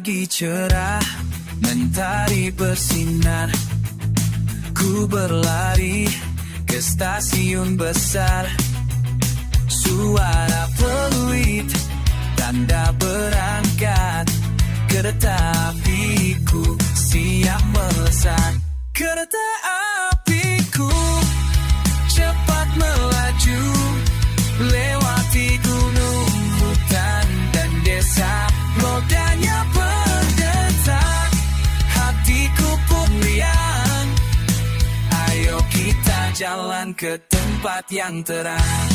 pagi cerah, mentari bersinar. Ku berlari ke stasiun besar. Suara peluit, tanda berangkat. Kereta apiku siap melesat. Kereta apiku cepat melaju, lewati gunung, hutan, dan desa. Rodanya berdetak, hatiku pun riang. Ayo kita jalan ke tempat yang terang.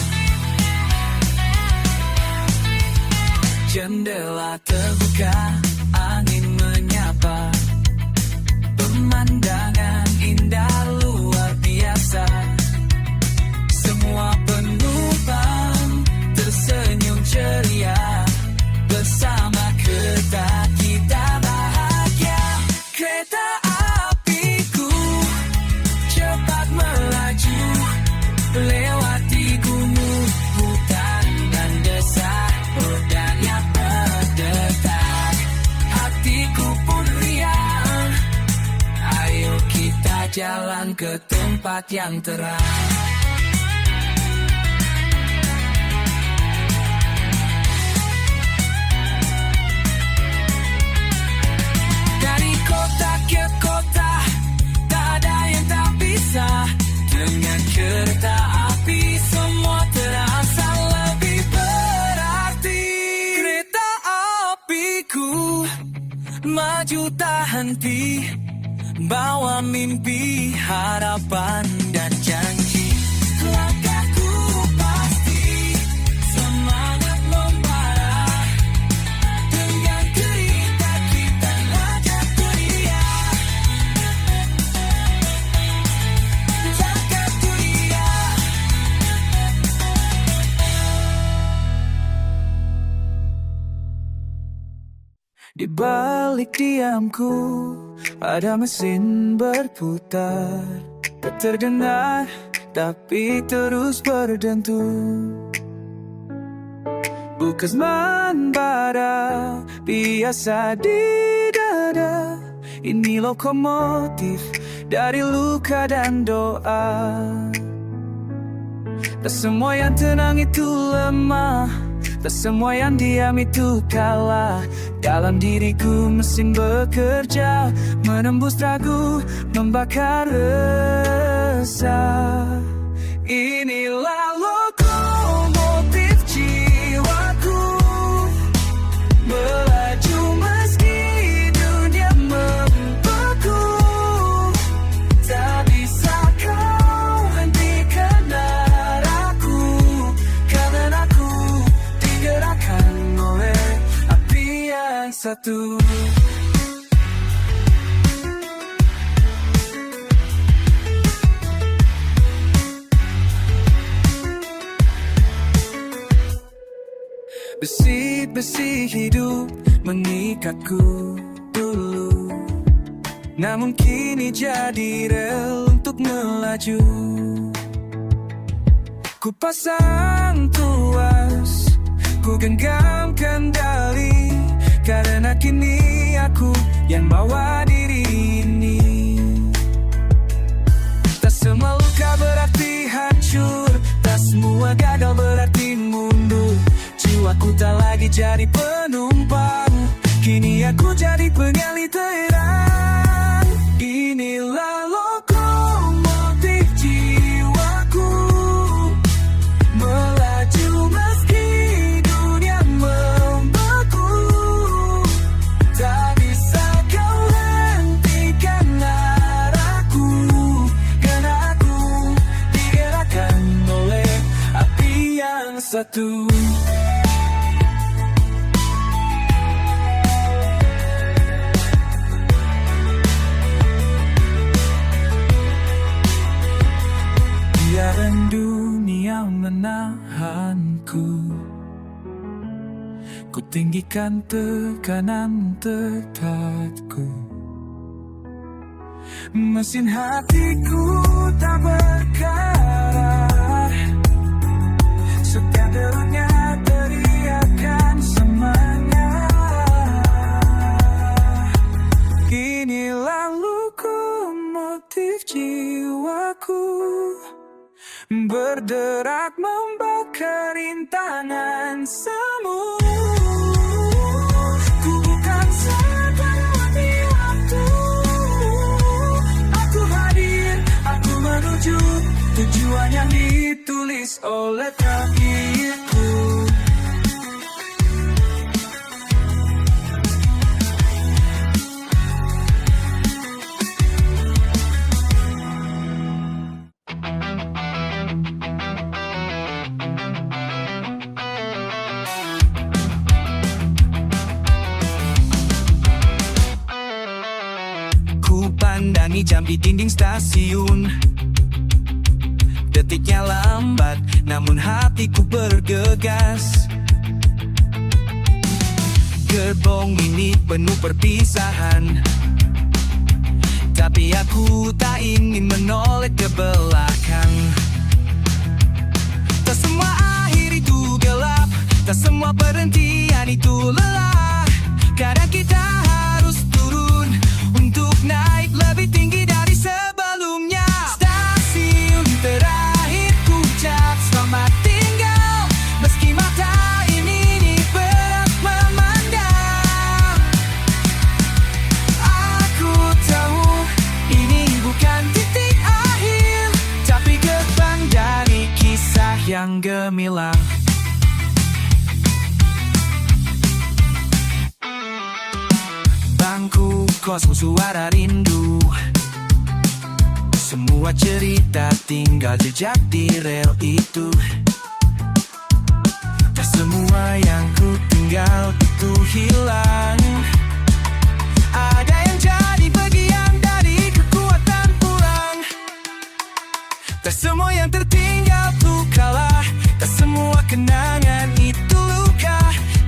Jendela terbuka, angin menyapa. Pemandangan indah luar biasa. Semua penumpang tersenyum ceria. Bersama kereta kita bahagia. Kereta apiku cepat melaju, lewati gunung, hutan, dan desa. Rodanya berdetak, hatiku pun riang. Ayo kita jalan ke tempat yang terang. Dari kota ke kota, tak ada yang tak bisa. Dengan kereta api semua terasa lebih berarti. Kereta apiku maju tak henti, bawa mimpi, harapan, dan janji. Langkahku pasti semangat membara. Dengan kereta kita ngajak dunia. Langkah dunia. Di balik diamku ada mesin berputar. Tak terdengar tapi terus berdentum. Bukas membara biasa di dada. Ini lokomotif dari luka dan doa. Tak semua yang tenang itu lemah, tak semua yang diam itu kalah. Dalam diriku mesin bekerja, menembus ragu, membakar resah. Inilah lokomotif jiwaku, melaju meski dunia membeku. Tak bisa kau hentikan arahku, karena aku digerakkan oleh api yang satu. Besi-besi hidup mengikatku dulu, namun kini jadi rel untuk melaju. Ku pasang tuas, ku genggam kendali, karena kini aku yang bawa diri ini. Tak semua luka berarti hancur, tak semua gagal berarti mundur. Jiwaku tak lagi jadi penumpang, kini aku jadi pengali terang. Inilah lokomotif jiwaku, melaju meski dunia membeku. Tak bisa kau hentikan arahku, karena aku digerakkan oleh api yang satu. Biarkan dunia menahanku, ku tinggikan tekanan tekadku. Mesin hatiku tak berkarat, setiap derutnya teriakan semangat. jiwaku berderak membakar rintangan semu. Ku bukan sekedar mati waktu. Aku hadir, aku menuju tujuan yang ditulis oleh takdirku. Pandangi jam di dinding stasiun. Detiknya lambat, namun hatiku bergegas. Gerbong ini penuh perpisahan, tapi aku tak ingin menoleh ke belakang. Tak semua akhir itu gelap, tak semua perhentian itu lelah. Kadang kita harus turun untuk naik lebih tinggi dari sebelumnya. Stasiun terakhir ku ucap selamat tinggal, meski mata ini berat memandang. Aku tahu ini bukan titik akhir, tapi gerbang dari kisah yang gemilang. Bangku kosong, suara rindu, semua cerita tinggal jejak di rel itu. Tak semua yang ku tinggal itu hilang. Ada yang jadi bagian dari kekuatan pulang. Tak semua yang tertinggal tuh kalah, tak semua kenangan itu luka.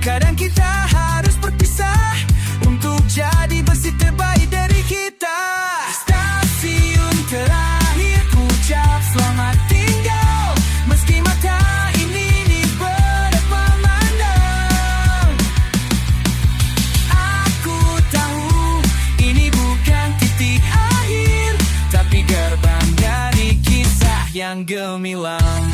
Kadang kita harus berpisah untuk jadi bersih terbaik dari kita. Stasiun terakhir ku ucap selamat tinggal, meski mata ini berat memandang. Aku tahu ini bukan titik akhir, tapi gerbang dari kisah yang gemilang.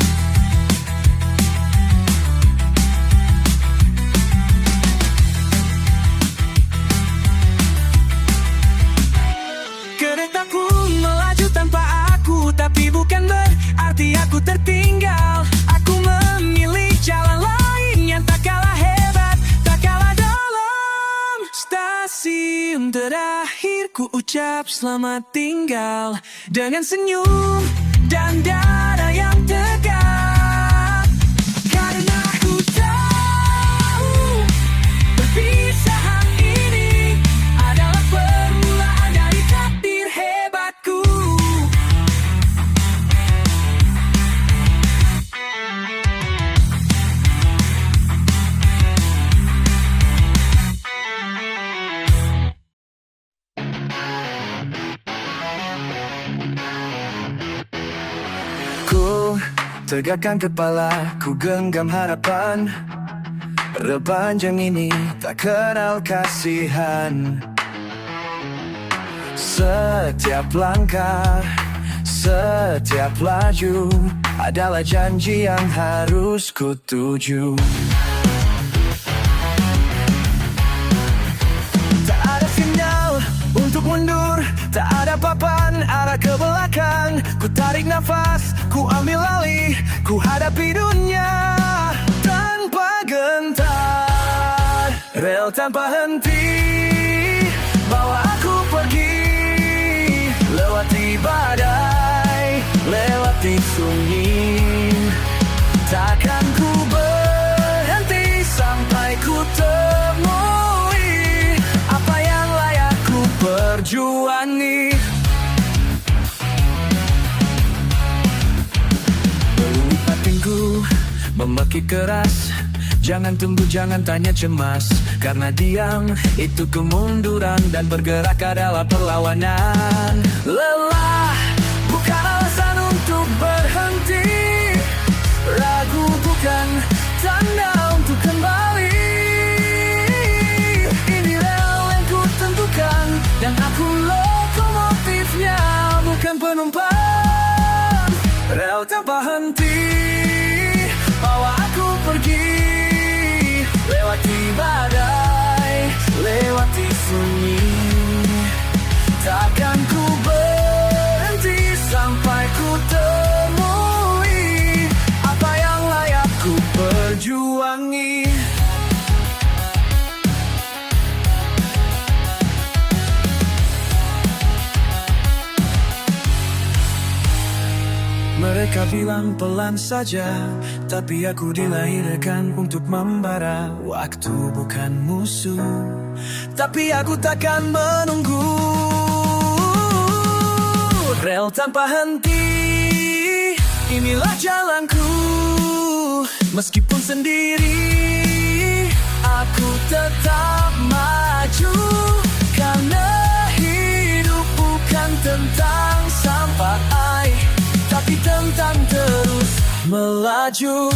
Keretaku melaju tanpa aku, tapi bukan berarti aku tertinggal. Aku memilih jalan lain yang tak kalah hebat, tak kalah dalam. Stasiun terakhir ku ucap selamat tinggal, dengan senyum dan dada yang tegak. Karena ku tahu perpisahan ini adalah permulaan dari takdir hebatku. Ku tegakkan kepala, ku genggam harapan. Rel panjang ini tak kenal kasihan. Setiap langkah, setiap laju adalah janji yang harus ku tuju. Tak ada sinyal untuk mundur, tak ada papan arah ke belakang. Ku tarik nafas, ku ambil alih, ku hadapi dunia tanpa gentar. Rel tanpa henti bawa aku pergi, lewati badai, lewati sunyi. Takkan ku berhenti sampai ku temui apa yang layak ku perjuangi. Peluk batinku memekik keras, jangan tunggu, jangan tanya cemas, karena diam itu kemunduran dan bergerak adalah perlawanan. Lelah bukan alasan untuk berhenti, ragu bukan tanda untuk kembali. Ini rel yang ku tentukan, dan aku lokomotifnya bukan penumpang. Rel tanpa henti bawa aku pergi, lewati badai, lewati sunyi. Takkan ku berhenti sampai ku temui apa yang layak ku perjuangi. Mereka bilang pelan saja, tapi aku dilahirkan untuk membara. Waktu bukan musuh, tapi aku takkan menunggu. Rel tanpa henti, inilah jalanku. Meskipun sendiri, aku tetap maju. Karena hidup bukan tentang sampai, tapi tentang terus melaju.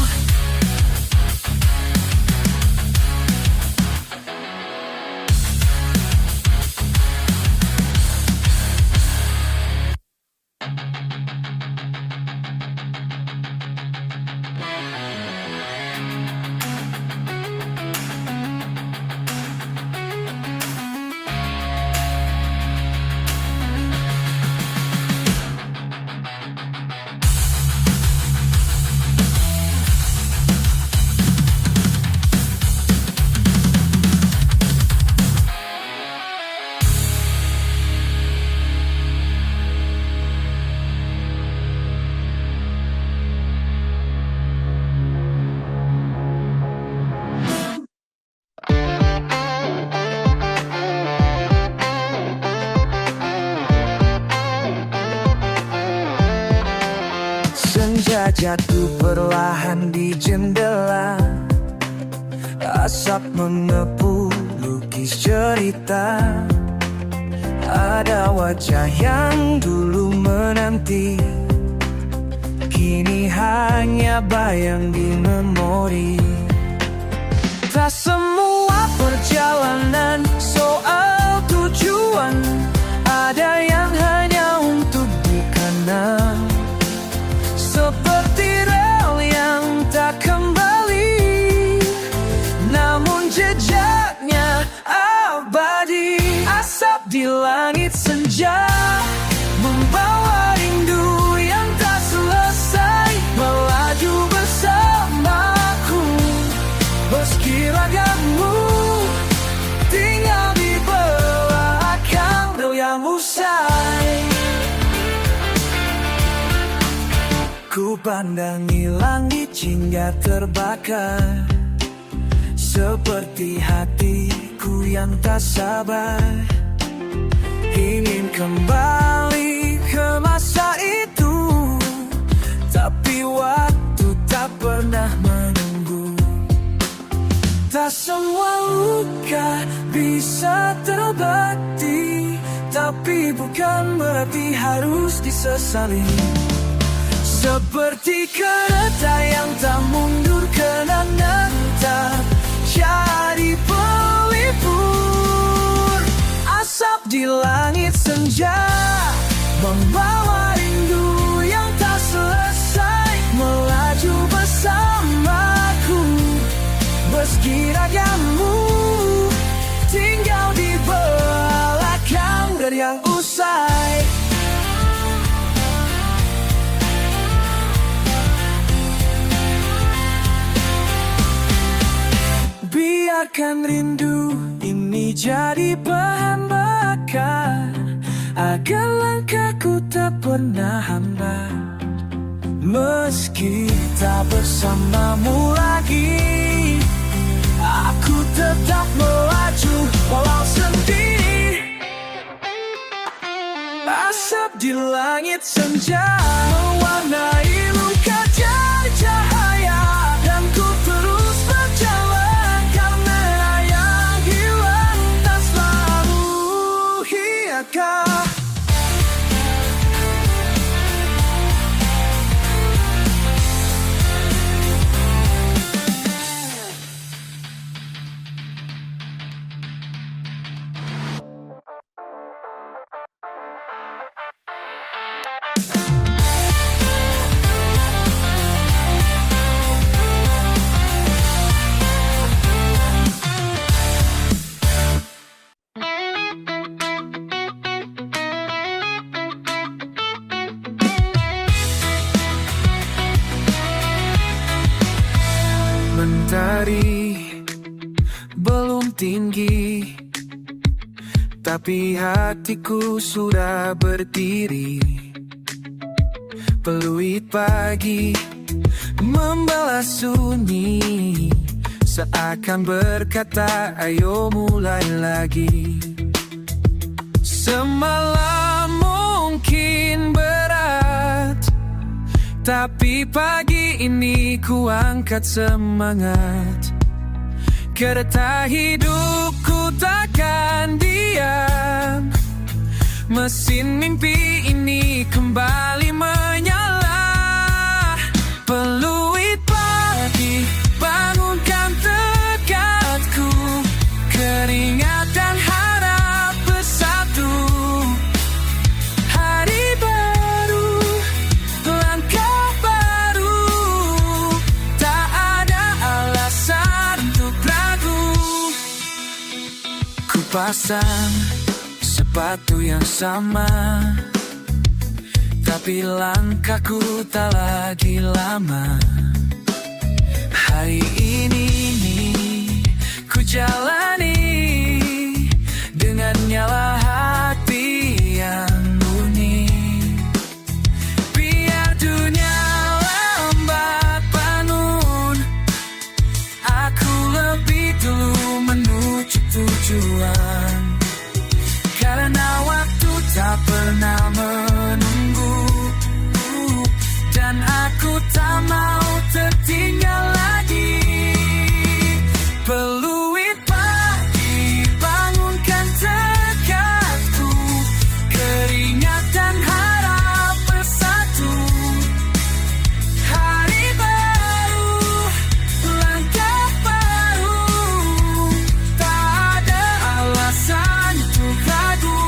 Senja jatuh perlahan di jendela, asap mengepul lukis cerita. Ada wajah yang dulu menanti, kini hanya bayang di memori. Tak semua perjalanan soal tujuan, ada yang hanya untuk bukanan. Seperti rel yang tak kembali, namun jejaknya abadi. Asap di langit senja, membawa rindu yang tak selesai, melaju bersamaku. Meski ragammu tinggal di belakang rel yang usai. Ku pandangi langit hingga terbakar, seperti hatiku yang tak sabar, ingin kembali ke masa itu. Tapi waktu tak pernah menunggu. Tak semua luka bisa terobati, tapi bukan berarti harus disesali. Seperti kereta yang tak mundur kena nanti jadi pelipur. Asap di langit senja, membawa rindu yang tak selesai, melaju bersamaku. Meski ragammu tinggal di belakang rel yang usai. Biarkan rindu ini jadi bahan bakar, agar langkahku tak pernah hambar. Meski tak bersamamu lagi, aku tetap melaju walau sendiri. Asap di langit senja, mewarnai luka jadi cahaya. Dan ku terus berjalan, karena yang hilang tak selalu hiakah. matahari belum tinggi, tapi hatiku sudah berdiri. Peluit pagi membalas sunyi, seakan berkata ayo mulai lagi. Semalam mungkin berat, tapi pagi ini ku angkat semangat. Kereta hidupku takkan diam, mesin mimpi ini kembali menyala. Peluit pagi bangunkan tekadku, keringat dan harap bersatu. Hari baru, langkah baru, tak ada alasan untuk ragu. Ku pasang sepatu yang sama, tapi langkahku tak lagi lama. Hari ini ku jalani dengan nyala hati yang murni. Biar dunia lambat bangun, aku lebih dulu menuju tujuan. Karena waktu tak pernah menunggu, dan aku tak mau tertinggal lagi. Peluit pagi bangunkan tekadku, keringat dan harap bersatu. Hari baru, langkah baru, tak ada alasan untuk ragu.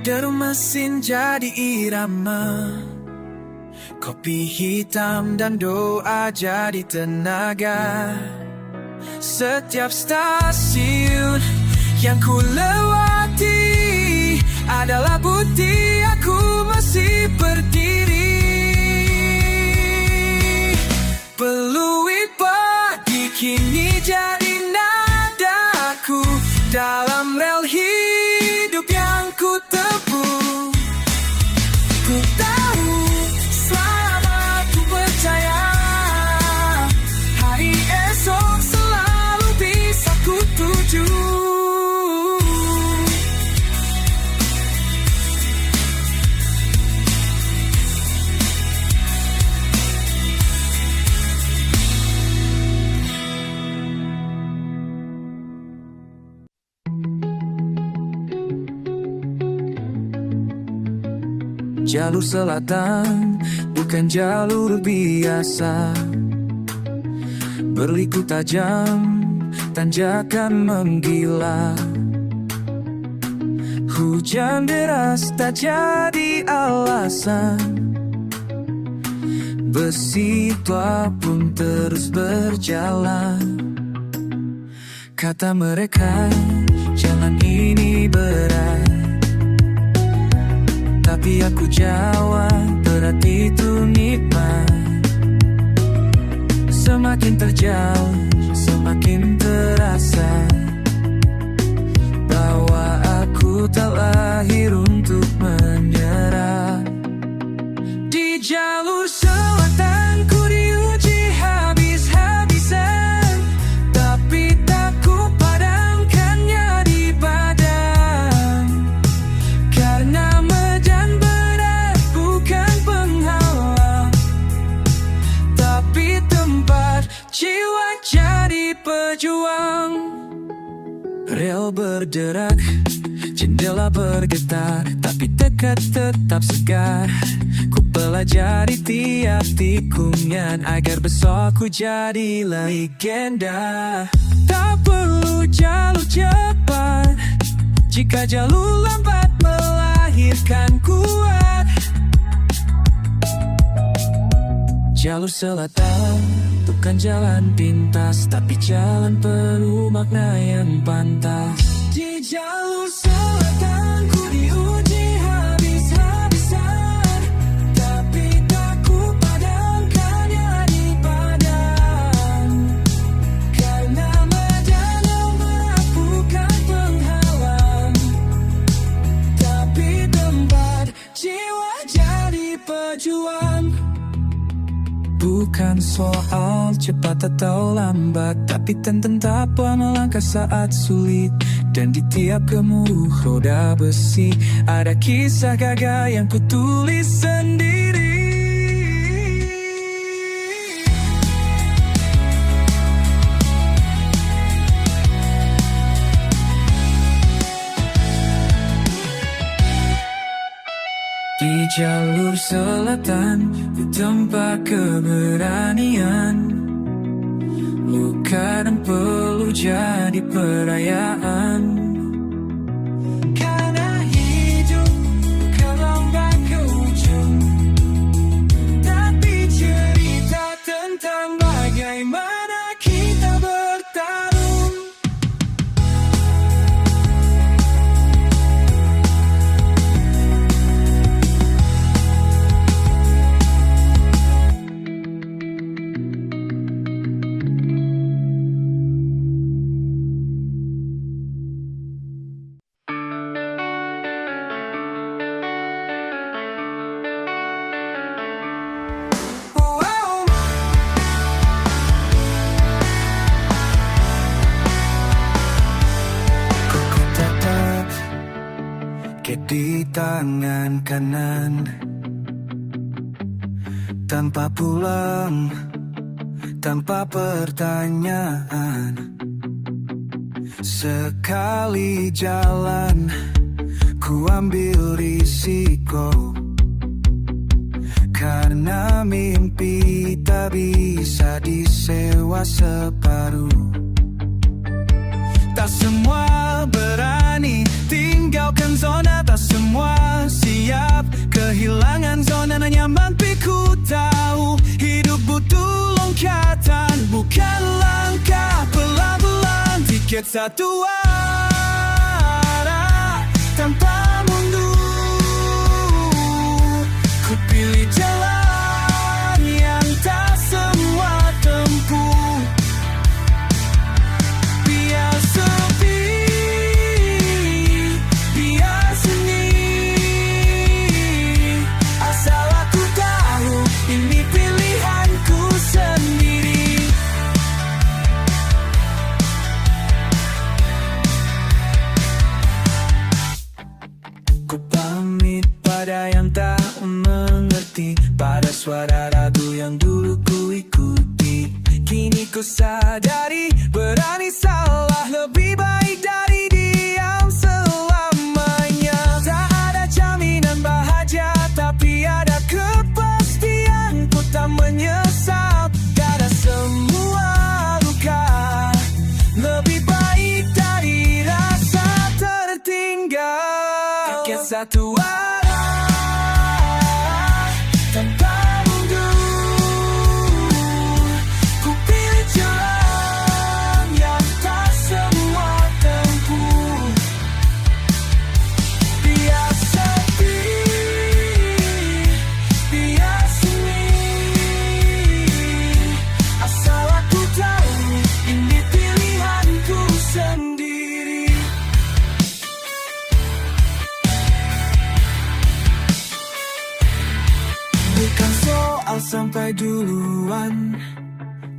Deru mesin jadi irama, kopi hitam dan doa jadi tenaga. Setiap stasiun yang ku lewati adalah bukti aku masih berdiri. Peluit pagi kini jadi nadaku dalam rel hidup yang ku tempuh. Ku tahu selama ku percaya, hari esok selalu bisa ku tuju. Jalur selatan bukan jalur biasa, berliku tajam, tanjakan menggila. Hujan deras tak jadi alasan, besi tua pun terus berjalan. Kata mereka jalan ini berat, tapi aku jawab berat itu nikmat. Semakin terjauh, semakin terasa bahwa aku tak lahir untuk menyerah. Di jalur selatan ku diuji habis-habisan, tapi tak ku padamkannya di badan. Karena medan berat bukan penghalang, tapi tempat jiwa jadi pejuang. Rel berderak, jendela bergetar, tapi tekad tetap segar. Ku pelajari tiap tikungan agar besok ku jadi legenda. Tak perlu jalur cepat jika jalur lambat melahirkan kuat. Jalur selatan bukan jalan pintas, tapi jalan penuh makna yang pantas. Di jalur selatan ku diuji habis bukan soal cepat atau lambat, tapi tetaplah melangkah saat sulit. Dan di tiap gemuruh roda besi ada kisah gagal yang kutulis sendiri. Di jalur selatan, di tempat keberanian, luka dan perlu jadi perayaan. Karena hidup gelombang ke ujung, tapi cerita tentang bagaimana kita bertarung. Di tangan kanan, tanpa pulang, tanpa pertanyaan. Sekali jalan, ku ambil risiko, karena mimpi tak bisa disewa separuh. Tak semua berani tinggalkan zona, tak semua siap kehilangan zona nyaman. Tapi ku tahu hidup butuh loncatan, bukan langkah pelan-pelan. Tiket satu arah tanpa mundur, ku pilih jalan yang tak semua tempuh. Biar sepi, biar seni, asal aku tahu ini pilihanku sendiri. Ku pamit pada yang tak mengerti, pada suara ragu yang dulu ku ikuti. Kini ku sadari, berani salah lebih baik dari diam selamanya. Tak ada jaminan bahagia, tapi ada kepastian ku tak menyesal. Karena semua luka lebih baik dari rasa tertinggal. Tiket satu arah tanpa sampai duluan,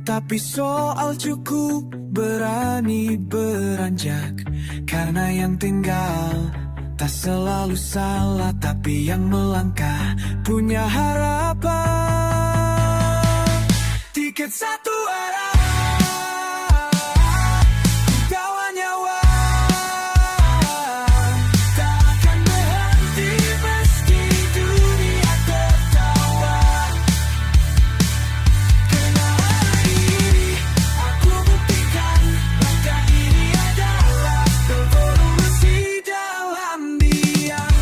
tapi soal cukup berani beranjak. Karena yang tinggal tak selalu salah, tapi yang melangkah punya harapan. Tiket satu arah, bawa nyawa, tak akan berhenti meski dunia tertawa. Karena hari ini aku buktikan langkah ini adalah revolusi dalam diam.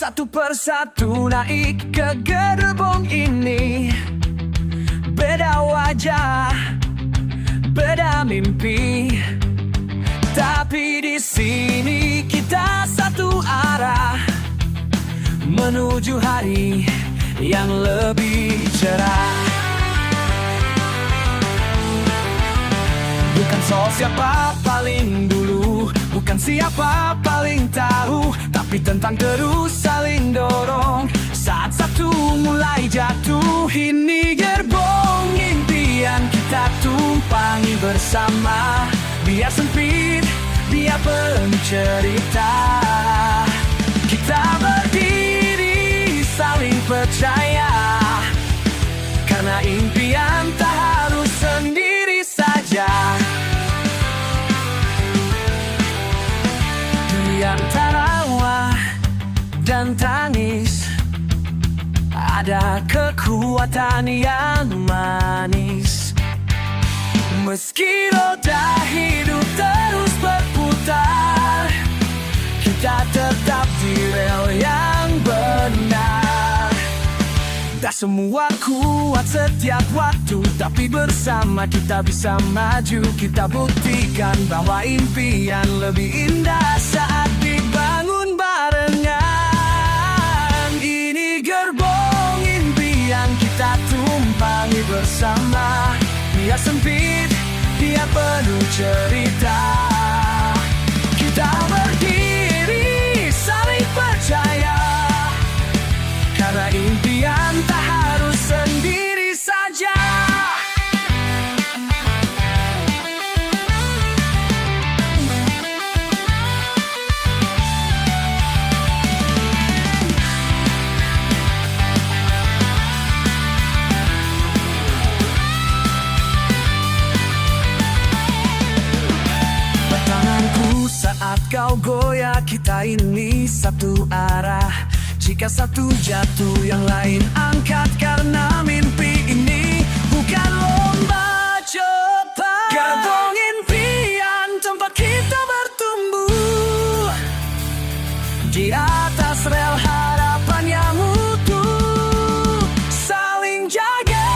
Satu persatu naik ke gerbong ini, beda wajah, beda mimpi, tapi di sini kita satu arah menuju hari yang lebih cerah. Bukan soal siapa paling dulu, bukan siapa paling tahu, tapi tentang terus saling dorong saat satu mulai jatuh. Ini gerbong impian kita tumpangi bersama, biar sempit, biar penuh cerita. Kita berdiri saling percaya, karena impian tak harus sendiri saja. Di antara wah dan tangis ada kekuatan yang manis. Meski roda hidup terus berputar, kita tetap di rel yang benar. Tak semua kuat setiap waktu, tapi bersama kita bisa maju. Kita buktikan bahwa impian lebih indah saat dibangun barengan. Ini gerbong impian kita tumpangi bersama, biar sempit, biar penuh cerita. Kita berdiri saling percaya, karena impian tak harus sendiri saja. Tanganku saat kau goyah, kita ini satu arah. Jika satu jatuh, yang lain angkat, karena mimpi ini bukan lomba cepat. Gerbong impian tempat kita bertumbuh, di atas rel harapan yang utuh. Saling jaga,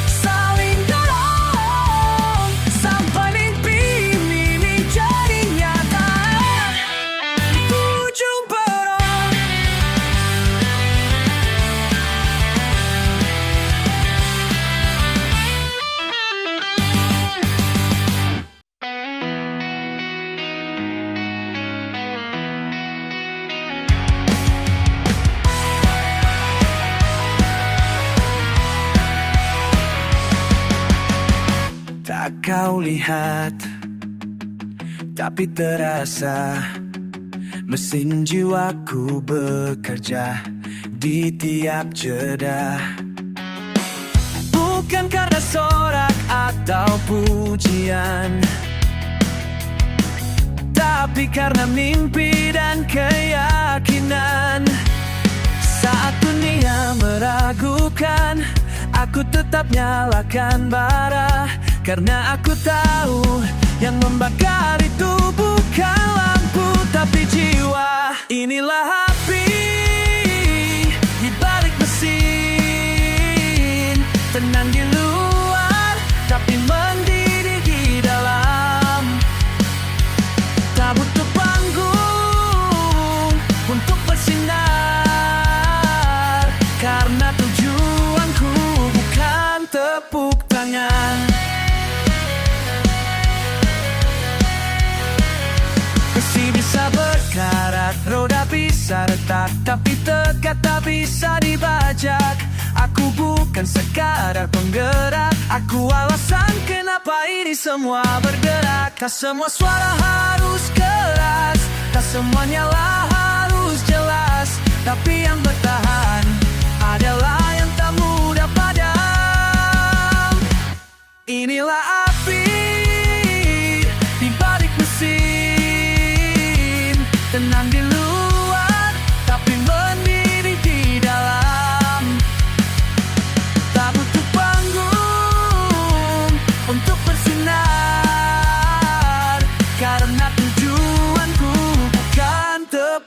saling dorong, sampai mimpi ini jadi nyata. Ujung perang, tak kau lihat, tapi terasa mesin jiwaku bekerja di tiap jeda. Bukan karena sorak atau pujian, tapi karena mimpi dan keyakinan. Saat dunia meragukan, aku tetap nyalakan bara, karena aku tahu yang membakar itu bukan lampu, tapi jiwa. Inilah api di balik mesin, tenang di luar, tapi mendidih di dalam. Tak butuh panggung untuk bersinar, karena tujuanku bukan tepuk tangan. Besi bisa berkarat, roda bisa retak, tapi tegak tak bisa dibajak. Aku bukan sekadar penggerak, aku alasan kenapa ini semua bergerak. Tak semua suara harus keras, tak semuanya harus jelas, tapi yang bertahan adalah yang tak mudah padam. Inilah api di balik mesin, tenang di luar, tapi mendidih di dalam. Tak butuh panggung untuk bersinar, karena tujuanku bukan tepuk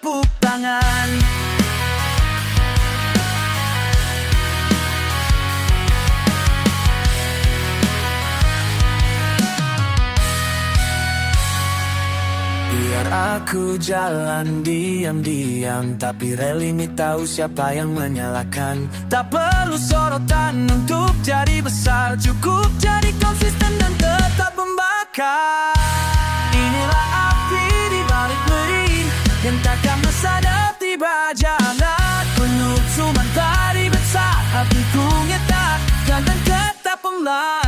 Aku jalan diam-diam, tapi rel ini tahu siapa yang menyalakan. Tak perlu sorotan untuk jadi besar, cukup jadi konsisten dan tetap membakar. Inilah api di balik beri yang takkan mesadap tiba jalan. Penuh cuma tadi besar, hatiku nyetak dan tetap pelan.